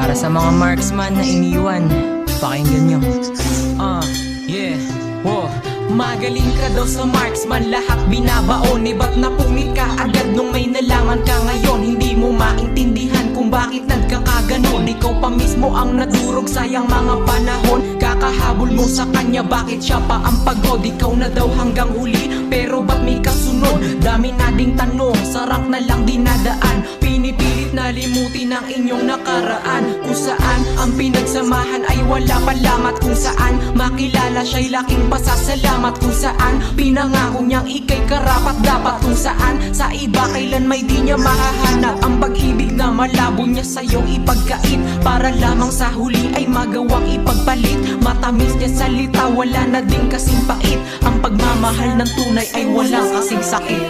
Para sa mga marksman na iniwan, pakinggan nyo. Yeah, wow. Magaling ka daw sa marksman, lahat binabaon. Ba't napungit ka agad nung may nalaman ka ngayon? Hindi mo maintindihan kung bakit nagkakaganon. Ikaw pa mismo ang nadurog, sayang mga panahon. Kakahabol mo sa kanya, bakit siya pa ang pagod? Ikaw na daw hanggang huli, pero ba't may kasunod? Dami na ding tanong, sarap na lang dinadaan. Pinipilit na limutin ang inyong nakaraan, kung saan ang pinagsamahan ay wala palamat, kung saan makilala siya'y laking pasasalamat, kung saan pinangako niyang ikay karapat dapat, kung saan sa iba kailan may di niya mahahanap ang pag-ibig na malabo niya sa'yong ipagkait, para lamang sa huli ay magawang ipagpalit. Matamis niya salita, wala na din kasing pait. Ang pagmamahal ng tunay ay walang kasing sakit.